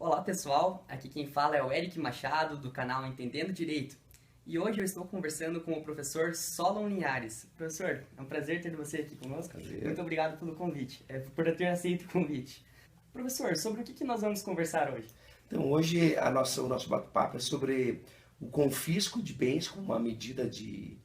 Olá pessoal, aqui quem fala é o Eric Machado do canal Entendendo Direito. E hoje eu estou conversando com o professor Solon Linhares. Professor, é um prazer ter você aqui conosco. Prazer. Muito obrigado pelo convite, por ter aceito o convite. Professor, sobre o que nós vamos conversar hoje? Então, hoje o nosso bate-papo é sobre o confisco de bens como uma medida de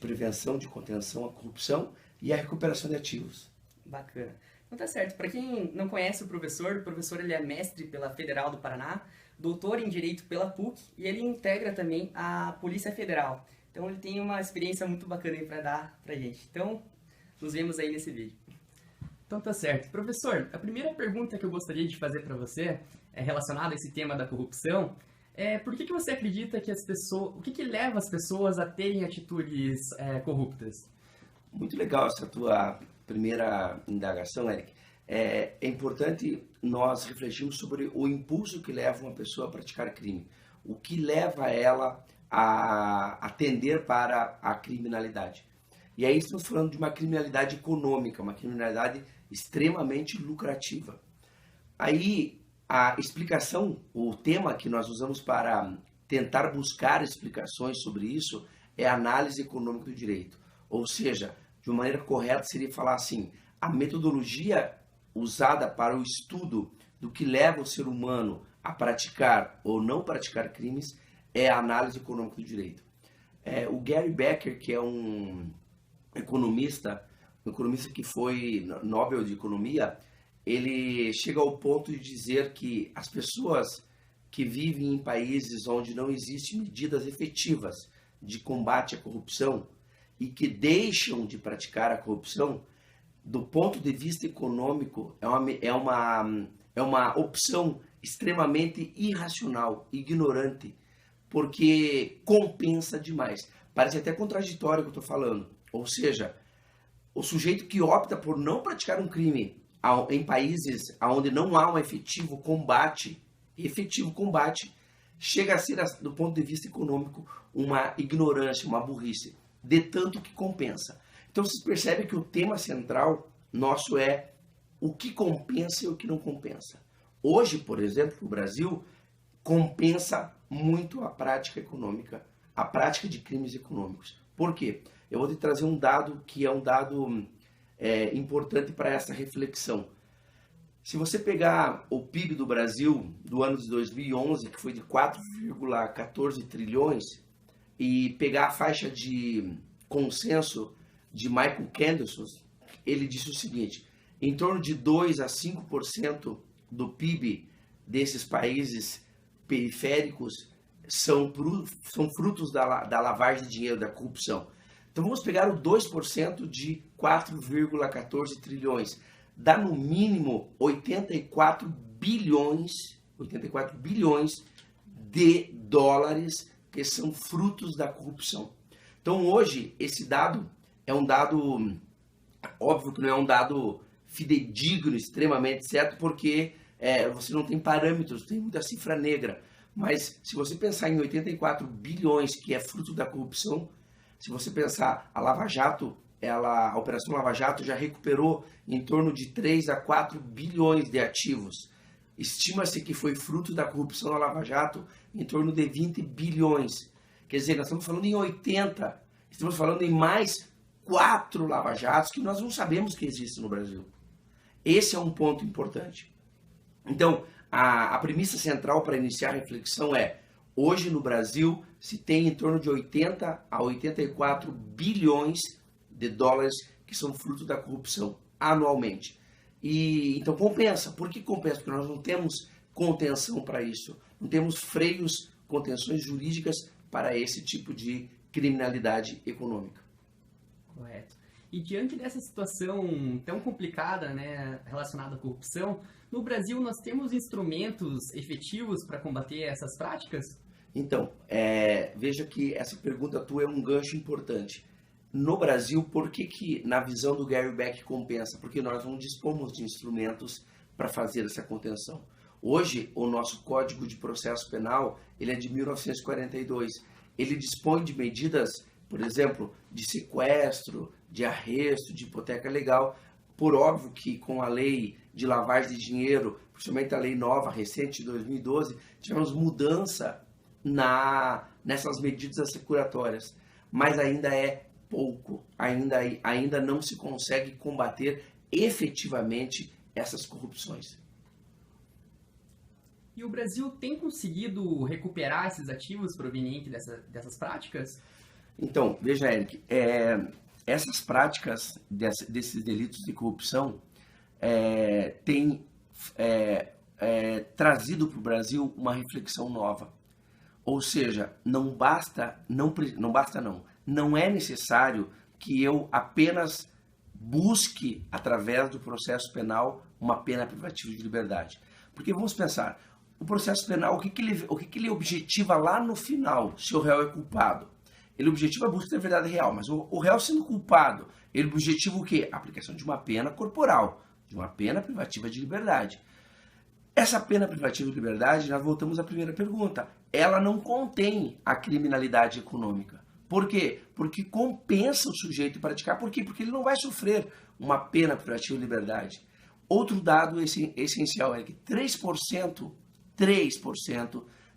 prevenção, de contenção à corrupção e a recuperação de ativos. Bacana. Então tá certo. Para quem não conhece o professor ele é mestre pela Federal do Paraná, doutor em Direito pela PUC e ele integra também a Polícia Federal. Então ele tem uma experiência muito bacana aí para dar pra gente. Então, nos vemos aí nesse vídeo. Então tá certo. Professor, a primeira pergunta que eu gostaria de fazer para você é relacionada a esse tema da corrupção. Por que você acredita que o que leva as pessoas a terem atitudes corruptas? Muito legal essa tua primeira indagação, Eric. É importante nós refletirmos sobre o impulso que leva uma pessoa a praticar crime. O que leva ela a tender para a criminalidade. E aí estamos falando de uma criminalidade econômica, uma criminalidade extremamente lucrativa. Aí a explicação, o tema que nós usamos para tentar buscar explicações sobre isso é a análise econômica do direito. Ou seja, de uma maneira correta seria falar assim, a metodologia usada para o estudo do que leva o ser humano a praticar ou não praticar crimes é a análise econômica do direito. O Gary Becker, que é um economista que foi Nobel de Economia, ele chega ao ponto de dizer que as pessoas que vivem em países onde não existem medidas efetivas de combate à corrupção e que deixam de praticar a corrupção, do ponto de vista econômico, é uma opção extremamente irracional, ignorante, porque compensa demais. Parece até contraditório o que eu estou falando. Ou seja, o sujeito que opta por não praticar um crime em países onde não há um efetivo combate, chega a ser, do ponto de vista econômico, uma ignorância, uma burrice, de tanto que compensa. Então vocês percebem que o tema central nosso é o que compensa e o que não compensa. Hoje, por exemplo, no Brasil, compensa muito a prática econômica, a prática de crimes econômicos. Por quê? Eu vou te trazer um dado que é um dado importante para essa reflexão. Se você pegar o PIB do Brasil do ano de 2011, que foi de 4,14 trilhões, e pegar a faixa de consenso de Michael Candelson, ele disse o seguinte, em torno de 2 a 5% do PIB desses países periféricos são frutos da lavagem de dinheiro, da corrupção. Então vamos pegar o 2% de 4,14 trilhões. Dá no mínimo 84 bilhões de dólares que são frutos da corrupção. Então hoje esse dado é um dado, óbvio que não é um dado fidedigno, extremamente certo, porque você não tem parâmetros, tem muita cifra negra. Mas se você pensar em 84 bilhões que é fruto da corrupção, se você pensar a Lava Jato, a Operação Lava Jato já recuperou em torno de 3 a 4 bilhões de ativos. Estima-se que foi fruto da corrupção da Lava Jato em torno de 20 bilhões. Quer dizer, nós estamos falando em 80, estamos falando em mais 4 Lava Jatos que nós não sabemos que existem no Brasil. Esse é um ponto importante. Então, a premissa central para iniciar a reflexão é, hoje no Brasil se tem em torno de 80 a 84 bilhões de dólares que são fruto da corrupção anualmente. E então compensa. Por que compensa? Porque nós não temos contenção para isso. Não temos freios, contenções jurídicas para esse tipo de criminalidade econômica. Correto. E diante dessa situação tão complicada, né, relacionada à corrupção, no Brasil nós temos instrumentos efetivos para combater essas práticas? Então, veja que essa pergunta tua é um gancho importante. No Brasil, por que na visão do Gary Becker compensa? Porque nós não dispomos de instrumentos para fazer essa contenção. Hoje, o nosso Código de Processo Penal ele é de 1942. Ele dispõe de medidas, por exemplo, de sequestro, de arresto, de hipoteca legal. Por óbvio que com a lei de lavagem de dinheiro principalmente a lei nova, recente, de 2012, tivemos mudança nessas medidas assecuratórias, mas ainda é pouco, ainda não se consegue combater efetivamente essas corrupções. E o Brasil tem conseguido recuperar esses ativos provenientes dessas práticas? Então, veja, Eric, essas práticas desses delitos de corrupção têm trazido para o Brasil uma reflexão nova. Ou seja, não é necessário que eu apenas busque, através do processo penal, uma pena privativa de liberdade. Porque vamos pensar, o processo penal, o que ele objetiva lá no final, se o réu é culpado? Ele objetiva a busca da verdade real, mas o réu sendo culpado, ele objetiva o quê? A aplicação de uma pena corporal, de uma pena privativa de liberdade. Essa pena privativa de liberdade, nós voltamos à primeira pergunta, ela não contém a criminalidade econômica. Por quê? Porque compensa o sujeito praticar. Por quê? Porque ele não vai sofrer uma pena privativa de liberdade. Outro dado essencial é que 3%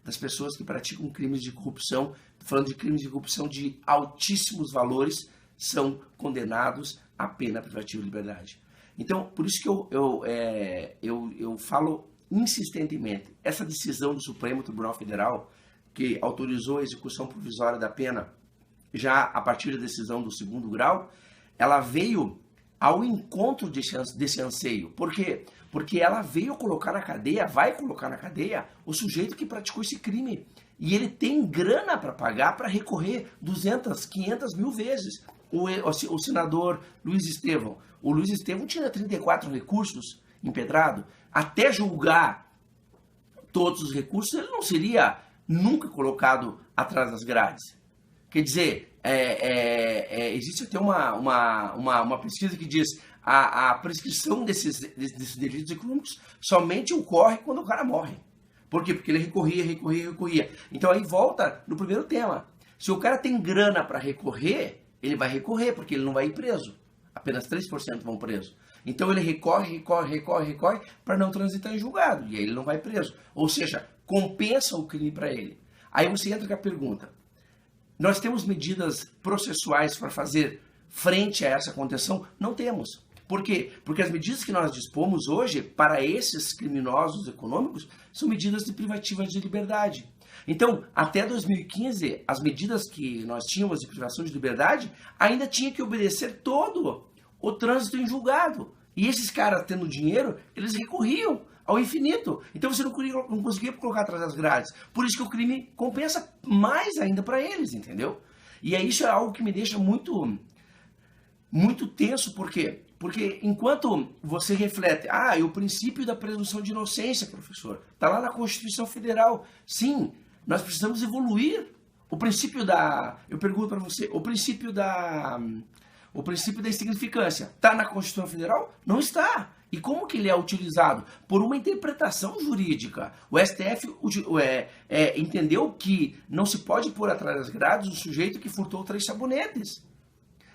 das pessoas que praticam crimes de corrupção, falando de crimes de corrupção de altíssimos valores, são condenados à pena privativa de liberdade. Então, por isso que eu falo insistentemente, essa decisão do Supremo Tribunal Federal, que autorizou a execução provisória da pena já a partir da decisão do 2º grau, ela veio ao encontro desse anseio. Por quê? Porque ela veio colocar na cadeia, vai colocar na cadeia o sujeito que praticou esse crime. E ele tem grana para pagar para recorrer 200, 500 mil vezes. O senador Luiz Estevão. O Luiz Estevão tinha 34 recursos empedrado. Até julgar todos os recursos, ele não seria nunca colocado atrás das grades. Quer dizer, existe até uma pesquisa que diz a prescrição desses delitos econômicos somente ocorre quando o cara morre. Por quê? Porque ele recorria. Então aí volta no primeiro tema. Se o cara tem grana para recorrer, ele vai recorrer, porque ele não vai ir preso. Apenas 3% vão preso. Então ele recorre para não transitar em julgado. E aí ele não vai preso. Ou seja, compensa o crime para ele. Aí você entra com a pergunta. Nós temos medidas processuais para fazer frente a essa contenção? Não temos. Por quê? Porque as medidas que nós dispomos hoje para esses criminosos econômicos são medidas de privativa de liberdade. Então, até 2015, as medidas que nós tínhamos de privação de liberdade ainda tinha que obedecer todo o trânsito em julgado. E esses caras, tendo dinheiro, eles recorriam ao infinito. Então você não conseguia colocar atrás das grades. Por isso que o crime compensa mais ainda para eles, entendeu? E isso é algo que me deixa muito tenso. Por quê? Porque enquanto você reflete, e o princípio da presunção de inocência, professor, está lá na Constituição Federal. Sim, nós precisamos evoluir. Eu pergunto para você, o princípio da insignificância está na Constituição Federal? Não está. E como que ele é utilizado? Por uma interpretação jurídica. O STF entendeu que não se pode pôr atrás das grades o sujeito que furtou 3 sabonetes.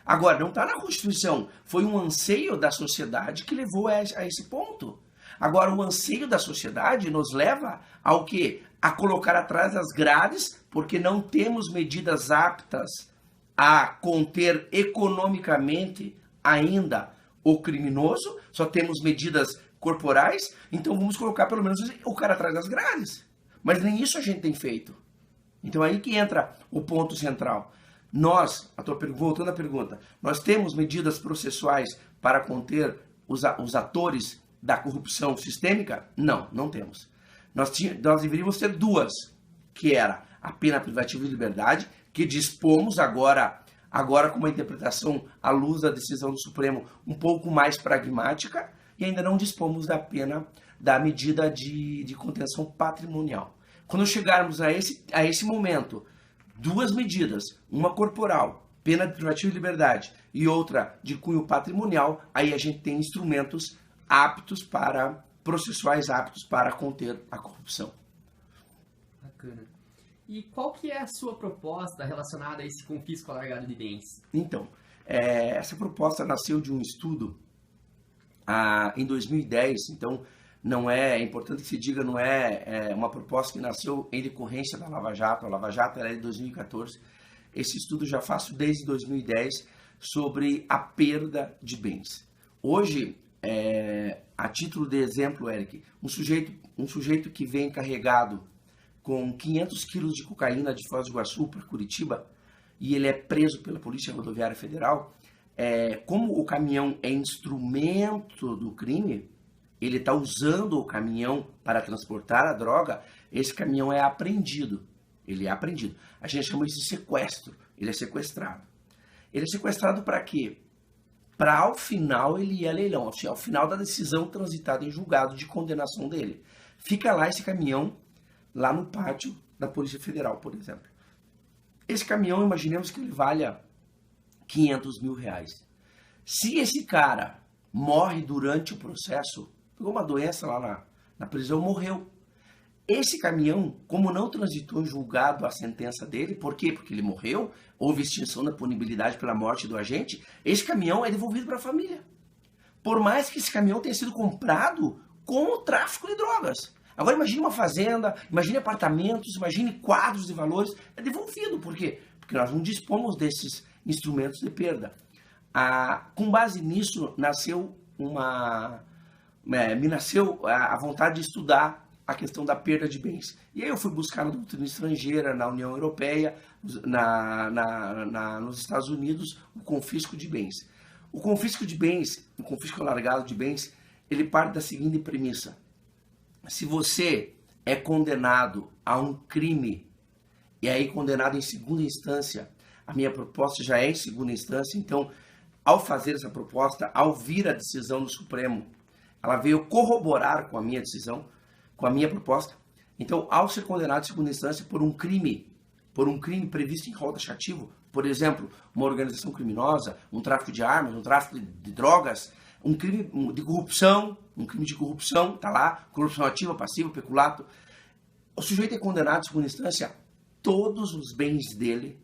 Agora, não está na Constituição. Foi um anseio da sociedade que levou a esse ponto. Agora, o anseio da sociedade nos leva ao quê? A colocar atrás das grades, porque não temos medidas aptas a conter economicamente ainda o criminoso, só temos medidas corporais, então vamos colocar pelo menos o cara atrás das grades. Mas nem isso a gente tem feito. Então aí que entra o ponto central. Voltando à pergunta, nós temos medidas processuais para conter os atores da corrupção sistêmica? Não, não temos. Nós deveríamos ter 2, que era a pena privativa de liberdade, que dispomos agora com uma interpretação à luz da decisão do Supremo um pouco mais pragmática, e ainda não dispomos da medida de contenção patrimonial. Quando chegarmos a esse momento, 2 medidas, uma corporal, pena privativa de liberdade, e outra de cunho patrimonial, aí a gente tem instrumentos processuais aptos para conter a corrupção. Bacana. E qual que é a sua proposta relacionada a esse confisco alargado de bens? Então, essa proposta nasceu de um estudo em 2010. Então, não é importante que se diga, não é uma proposta que nasceu em decorrência da Lava Jato. A Lava Jato era de 2014. Esse estudo já faço desde 2010 sobre a perda de bens. Hoje, a título de exemplo, Eric, um sujeito que vem carregado com 500 quilos de cocaína de Foz do Iguaçu para Curitiba e ele é preso pela Polícia Rodoviária Federal, como o caminhão é instrumento do crime, ele está usando o caminhão para transportar a droga, esse caminhão é apreendido. Ele é apreendido. A gente chama isso de sequestro. Ele é sequestrado. Ele é sequestrado para quê? Para ao final ele ir a leilão, ao final da decisão transitada em julgado de condenação dele. Fica lá esse caminhão, lá no pátio da Polícia Federal, por exemplo. Esse caminhão, imaginemos que ele valha 500 mil reais. Se esse cara morre durante o processo, pegou uma doença lá na prisão, morreu. Esse caminhão, como não transitou em julgado a sentença dele, por quê? Porque ele morreu, houve extinção da punibilidade pela morte do agente, esse caminhão é devolvido para a família. Por mais que esse caminhão tenha sido comprado com o tráfico de drogas. Agora imagine uma fazenda, imagine apartamentos, imagine quadros de valores, é devolvido. Por quê? Porque nós não dispomos desses instrumentos de perda. Com base nisso, me nasceu a vontade de estudar a questão da perda de bens. E aí eu fui buscar na doutrina estrangeira, na União Europeia, nos Estados Unidos, o confisco de bens. O confisco de bens, o confisco alargado de bens, ele parte da seguinte premissa. Se você é condenado a um crime, e aí condenado em segunda instância, a minha proposta já é em segunda instância, então, ao fazer essa proposta, ao vir a decisão do Supremo, ela veio corroborar com a minha decisão, com a minha proposta. Então, ao ser condenado em segunda instância por um crime previsto em rol taxativo, por exemplo, uma organização criminosa, um tráfico de armas, um tráfico de drogas, um crime de corrupção, tá lá, corrupção ativa, passiva, peculato. O sujeito é condenado em segunda instância, todos os bens dele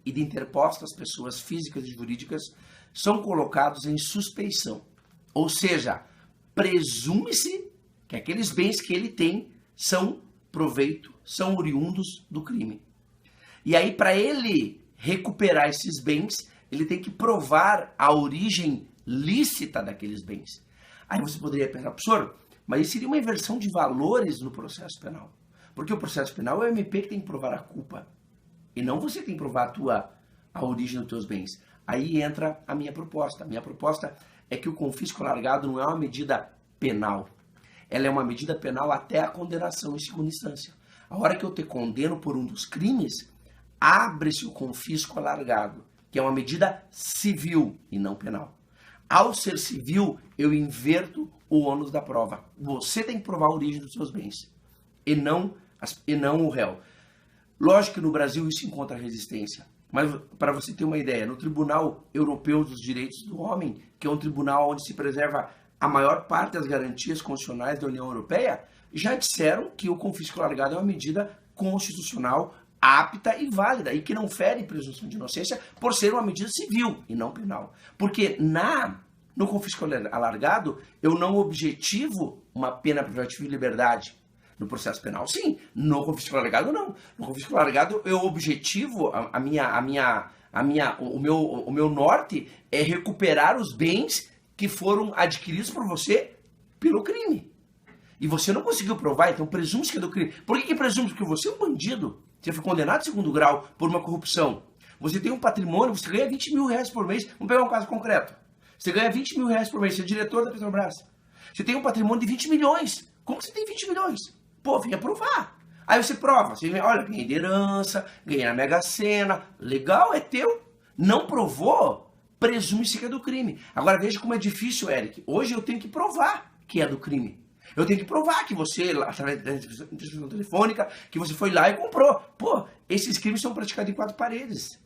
e de interpostas pessoas físicas e jurídicas são colocados em suspeição. Ou seja, presume-se que aqueles bens que ele tem são proveito, são oriundos do crime. E aí, para ele recuperar esses bens, ele tem que provar a origem lícita daqueles bens. Aí você poderia pensar, professor, mas isso seria uma inversão de valores no processo penal. Porque o processo penal é o MP que tem que provar a culpa. E não você tem que provar a origem dos teus bens. Aí entra a minha proposta. A minha proposta é que o confisco alargado não é uma medida penal. Ela é uma medida penal até a condenação em segunda instância. A hora que eu te condeno por um dos crimes, abre-se o confisco alargado, que é uma medida civil e não penal. Ao ser civil, eu inverto o ônus da prova. Você tem que provar a origem dos seus bens, e não o réu. Lógico que no Brasil isso encontra resistência, mas para você ter uma ideia, no Tribunal Europeu dos Direitos do Homem, que é um tribunal onde se preserva a maior parte das garantias constitucionais da União Europeia, já disseram que o confisco alargado é uma medida constitucional apta e válida, e que não fere presunção de inocência por ser uma medida civil e não penal. Porque no confisco alargado, eu não objetivo uma pena privativa de liberdade. No processo penal, sim. No confisco alargado, não. No confisco alargado, eu objetivo, o meu norte é recuperar os bens que foram adquiridos por você pelo crime. E você não conseguiu provar, então presume-se que é do crime. Por que presume? Porque você é um bandido. Você foi condenado em segundo grau por uma corrupção. Você tem um patrimônio, você ganha 20 mil reais por mês. Vamos pegar um caso concreto. Você ganha 20 mil reais por mês, você é diretor da Petrobras. Você tem um patrimônio de 20 milhões. Como que você tem 20 milhões? Pô, venha provar. Aí você prova. Você vem, olha, ganhei de herança, ganhei na Mega Sena. Legal, é teu. Não provou, presume-se que é do crime. Agora veja como é difícil, Eric. Hoje eu tenho que provar que é do crime. Eu tenho que provar que você, através da interceptação telefônica, que você foi lá e comprou. Pô, esses crimes são praticados em 4 paredes.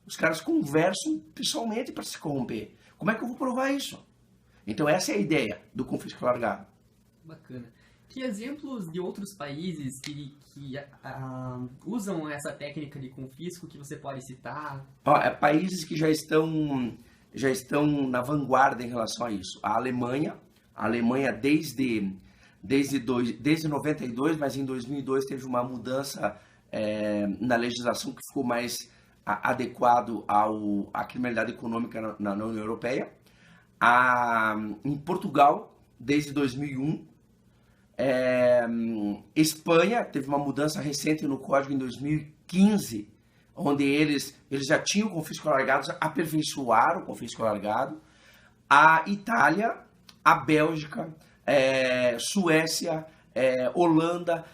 Os caras conversam pessoalmente para se corromper. Como é que eu vou provar isso? Então essa é a ideia do confisco alargado. Bacana. Que exemplos de outros países que usam essa técnica de confisco que você pode citar? Países que já estão na vanguarda em relação a isso. A A Alemanha desde 92, mas em 2002 teve uma mudança na legislação que ficou mais adequado à criminalidade econômica na União Europeia. Em Portugal, desde 2001. Espanha teve uma mudança recente no código em 2015, onde eles já tinham o confisco alargado, aperfeiçoaram o confisco alargado. A Itália, a Bélgica, Suécia, Holanda,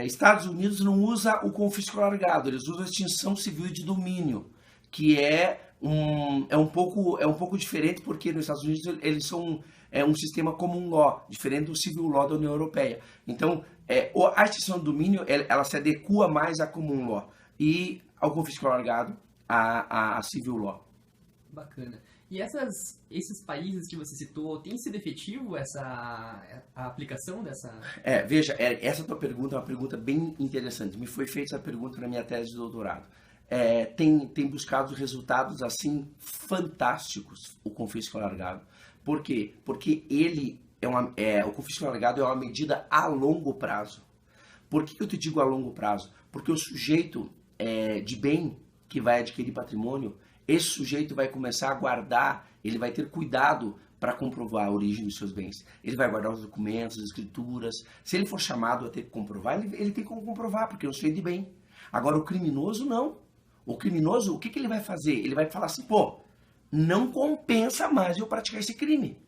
Estados Unidos não usa o confisco alargado, eles usam a extinção civil de domínio, que é um pouco diferente, porque nos Estados Unidos eles são um sistema common law, diferente do civil law da União Europeia. Então, a extinção de domínio ela se adequa mais à common law e ao confisco alargado a civil law. Bacana. E esses países que você citou, tem sido efetivo a aplicação dessa... Veja, essa tua pergunta é uma pergunta bem interessante. Me foi feita essa pergunta na minha tese de doutorado. Tem buscado resultados assim fantásticos o confisco alargado. Por quê? Porque o confisco alargado é uma medida a longo prazo. Por que eu te digo a longo prazo? Porque o sujeito de bem que vai adquirir patrimônio, esse sujeito vai começar a guardar, ele vai ter cuidado para comprovar a origem dos seus bens. Ele vai guardar os documentos, as escrituras. Se ele for chamado a ter que comprovar, ele tem como comprovar, porque é um sujeito de bem. Agora, o criminoso, não. O criminoso, o que ele vai fazer? Ele vai falar assim, não compensa mais eu praticar esse crime.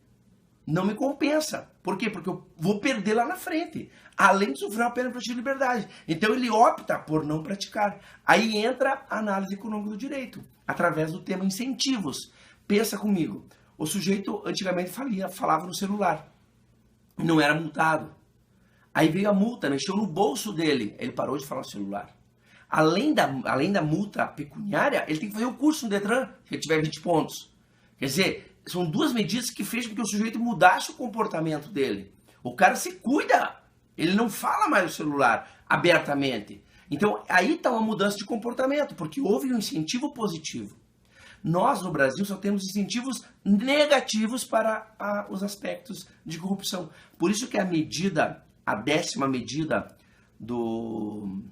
Não me compensa. Por quê? Porque eu vou perder lá na frente. Além de sofrer uma pena privativa de liberdade. Então ele opta por não praticar. Aí entra a análise econômica do direito, através do tema incentivos. Pensa comigo. O sujeito antigamente falava no celular. Não era multado. Aí veio a multa, mexeu no bolso dele. Ele parou de falar no celular. Além da multa pecuniária, ele tem que fazer o curso no Detran, se ele tiver 20 pontos. Quer dizer, são duas medidas que fez com que o sujeito mudasse o comportamento dele. O cara se cuida, ele não fala mais no celular abertamente. Então, aí está uma mudança de comportamento, porque houve um incentivo positivo. Nós, no Brasil, só temos incentivos negativos para os aspectos de corrupção. Por isso que a 10ª medida do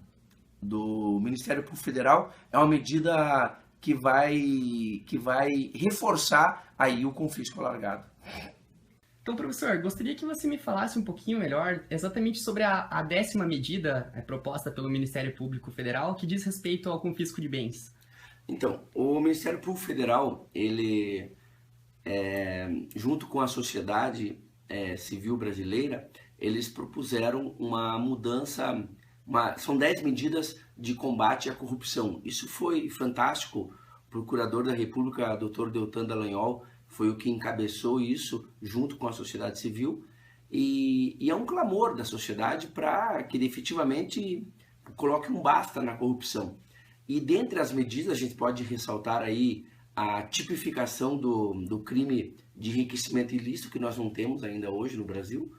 Ministério Público Federal é uma medida que vai reforçar aí o confisco alargado. Então, professor, gostaria que você me falasse um pouquinho melhor exatamente sobre a 10ª medida proposta pelo Ministério Público Federal que diz respeito ao confisco de bens. Então, o Ministério Público Federal, ele, junto com a sociedade civil brasileira, eles propuseram uma mudança. São 10 medidas de combate à corrupção. Isso foi fantástico. O procurador da República, Dr. Deltan Dallagnol, foi o que encabeçou isso junto com a sociedade civil. E é um clamor da sociedade para que ele efetivamente coloque um basta na corrupção. E dentre as medidas, a gente pode ressaltar aí a tipificação do crime de enriquecimento ilícito, que nós não temos ainda hoje no Brasil.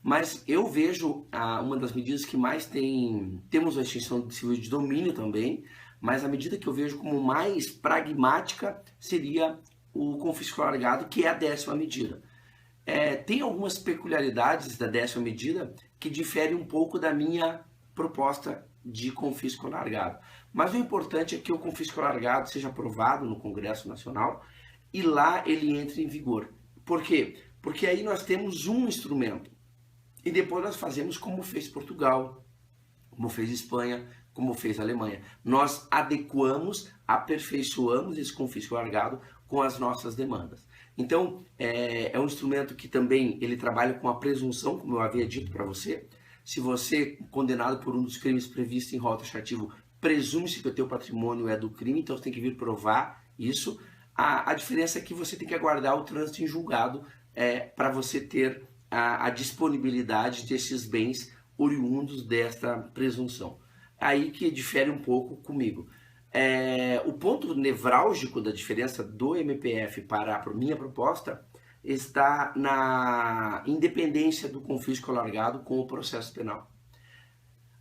Mas eu vejo uma das medidas que mais temos a extinção civil de domínio também, mas a medida que eu vejo como mais pragmática seria o confisco alargado, que é a 10ª medida. Tem algumas peculiaridades da 10ª medida que diferem um pouco da minha proposta de confisco alargado. Mas o importante é que o confisco alargado seja aprovado no Congresso Nacional e lá ele entre em vigor. Por quê? Porque aí nós temos um instrumento. E depois nós fazemos como fez Portugal, como fez Espanha, como fez a Alemanha. Nós adequamos, aperfeiçoamos esse confisco alargado com as nossas demandas. Então, é um instrumento que também ele trabalha com a presunção, como eu havia dito para você. Se você é condenado por um dos crimes previstos em rol taxativo, presume-se que o teu patrimônio é do crime, então você tem que vir provar isso. A diferença é que você tem que aguardar o trânsito em julgado para você ter a disponibilidade desses bens oriundos desta presunção. Aí que difere um pouco comigo. O ponto nevrálgico da diferença do MPF para a minha proposta está na independência do confisco alargado com o processo penal.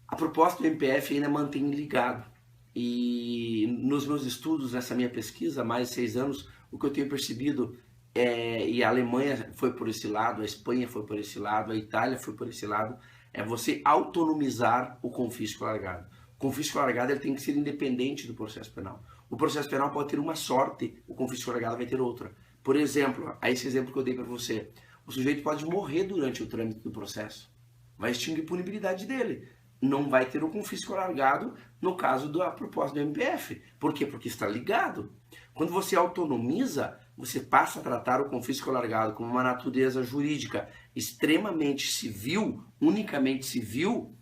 A proposta do MPF ainda mantém ligado. E nos meus estudos, nessa minha pesquisa, há mais de 6 anos, o que eu tenho percebido e a Alemanha foi por esse lado, a Espanha foi por esse lado, a Itália foi por esse lado, é você autonomizar o confisco alargado. O confisco alargado ele tem que ser independente do processo penal. O processo penal pode ter uma sorte, o confisco alargado vai ter outra. Por exemplo, esse exemplo que eu dei para você, o sujeito pode morrer durante o trâmite do processo, vai extinguir a punibilidade dele. Não vai ter o confisco alargado no caso da proposta do MPF. Por quê? Porque está ligado. Quando você autonomiza, você passa a tratar o confisco alargado como uma natureza jurídica extremamente civil, unicamente civil,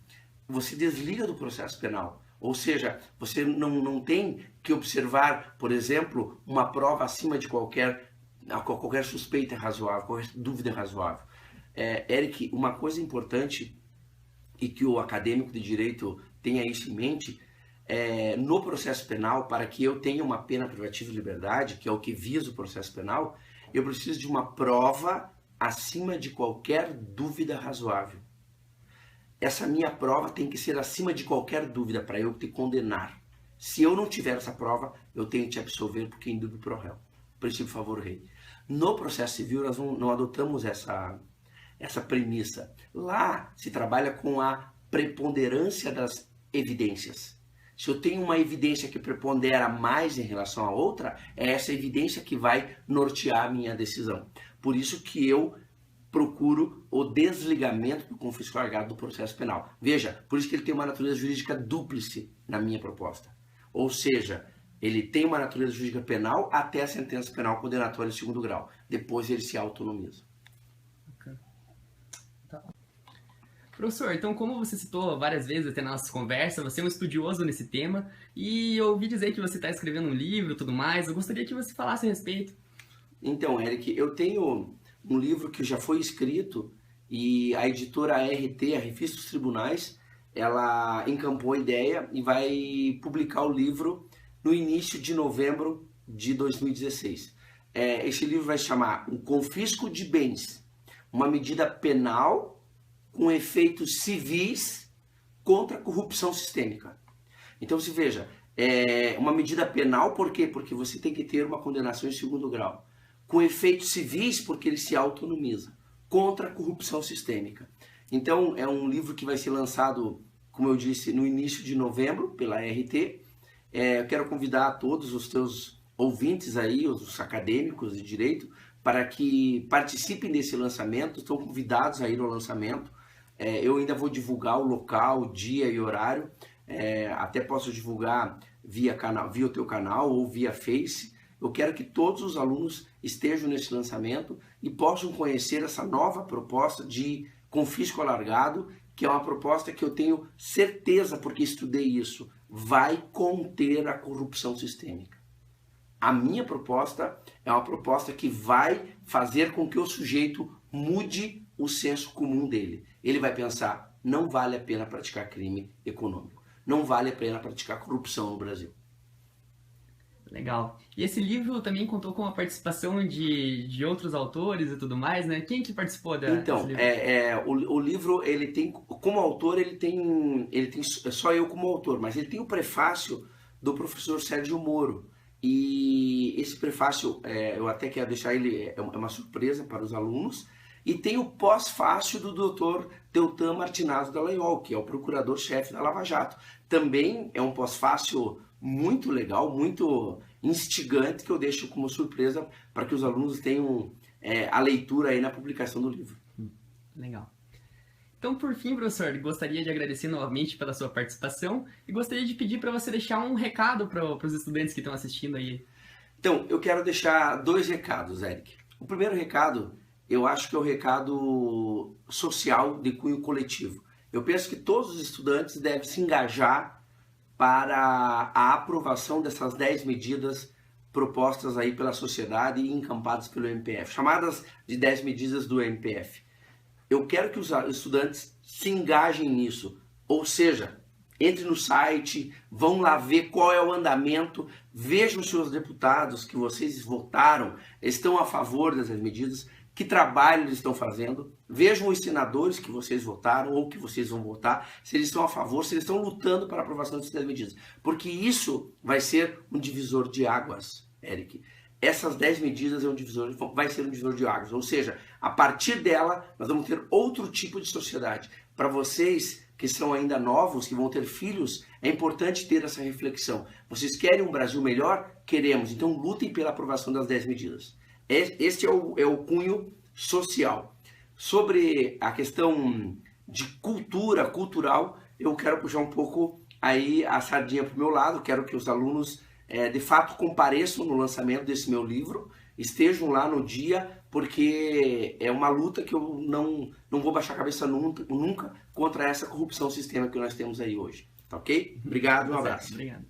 você desliga do processo penal. Ou seja, você não tem que observar, por exemplo, uma prova acima de qualquer suspeita razoável, qualquer dúvida razoável. Eric, uma coisa importante e que o acadêmico de direito tenha isso em mente, no processo penal, para que eu tenha uma pena privativa de liberdade, que é o que visa o processo penal, eu preciso de uma prova acima de qualquer dúvida razoável. Essa minha prova tem que ser acima de qualquer dúvida para eu te condenar. Se eu não tiver essa prova, eu tenho que te absolver porque em dúvida pro réu. Princípio favor rei. No processo civil, nós não adotamos essa premissa. Lá se trabalha com a preponderância das evidências. Se eu tenho uma evidência que prepondera mais em relação a outra, é essa evidência que vai nortear a minha decisão. Por isso que eu procuro o desligamento do confisco alargado do processo penal. Veja, por isso que ele tem uma natureza jurídica dúplice na minha proposta. Ou seja, ele tem uma natureza jurídica penal até a sentença penal condenatória de segundo grau. Depois ele se autonomiza. Professor, então como você citou várias vezes até na nossa conversa, você é um estudioso nesse tema e eu ouvi dizer que você está escrevendo um livro e tudo mais, eu gostaria que você falasse a respeito. Então, Eric, eu tenho um livro que já foi escrito e a editora RT, a Revista dos Tribunais, ela encampou a ideia e vai publicar o livro no início de novembro de 2016. Esse livro vai se chamar O Confisco de Bens, uma medida penal com efeitos civis contra a corrupção sistêmica. Então, se veja, uma medida penal, por quê? Porque você tem que ter uma condenação em segundo grau. Com efeitos civis, porque ele se autonomiza, contra a corrupção sistêmica. Então, é um livro que vai ser lançado, como eu disse, no início de novembro, pela RT. Eu quero convidar a todos os teus ouvintes aí, os acadêmicos de direito, para que participem desse lançamento, estão convidados a ir ao lançamento. Eu ainda vou divulgar o local, o dia e horário, até posso divulgar via o teu canal ou via Face. Eu quero que todos os alunos estejam nesse lançamento e possam conhecer essa nova proposta de confisco alargado, que é uma proposta que eu tenho certeza, porque estudei isso, vai conter a corrupção sistêmica. A minha proposta é uma proposta que vai fazer com que o sujeito mude o senso comum dele. Ele vai pensar, não vale a pena praticar crime econômico, não vale a pena praticar corrupção no Brasil. Legal. E esse livro também contou com a participação de outros autores e tudo mais, né? Quem que participou desse livro? O livro, ele tem, como autor, ele tem só eu como autor, mas ele tem o prefácio do professor Sérgio Moro. E esse prefácio, eu até quero deixar ele, é uma surpresa para os alunos. E tem o pós-fácio do Dr. Deltan Martinazzo Dallagnol, que é o procurador-chefe da Lava Jato. Também é um pós-fácio muito legal, muito instigante, que eu deixo como surpresa para que os alunos tenham a leitura aí na publicação do livro. Legal. Então, por fim, professor, gostaria de agradecer novamente pela sua participação e gostaria de pedir para você deixar um recado para os estudantes que estão assistindo aí. Então, eu quero deixar 2 recados, Eric. O primeiro recado, eu acho que é o recado social de cunho coletivo. Eu penso que todos os estudantes devem se engajar para a aprovação dessas 10 medidas propostas aí pela sociedade e encampadas pelo MPF, chamadas de 10 medidas do MPF. Eu quero que os estudantes se engajem nisso, ou seja, entre no site, vão lá ver qual é o andamento, vejam se os deputados que vocês votaram estão a favor dessas medidas, que trabalho eles estão fazendo, vejam os senadores que vocês votaram ou que vocês vão votar, se eles estão a favor, se eles estão lutando para a aprovação dessas medidas, porque isso vai ser um divisor de águas, Eric. essas 10 medidas vai ser um divisor de águas. Ou seja, a partir dela, nós vamos ter outro tipo de sociedade. Para vocês que são ainda novos, que vão ter filhos, é importante ter essa reflexão. Vocês querem um Brasil melhor? Queremos. Então lutem pela aprovação das 10 medidas. Este é o cunho social. Sobre a questão de cultural, eu quero puxar um pouco aí a sardinha para o meu lado. Quero que os alunos de fato compareçam no lançamento desse meu livro, estejam lá no dia, porque é uma luta que eu não vou baixar a cabeça nunca contra essa corrupção sistêmica que nós temos aí hoje. Tá ok? Obrigado, um abraço. Obrigado.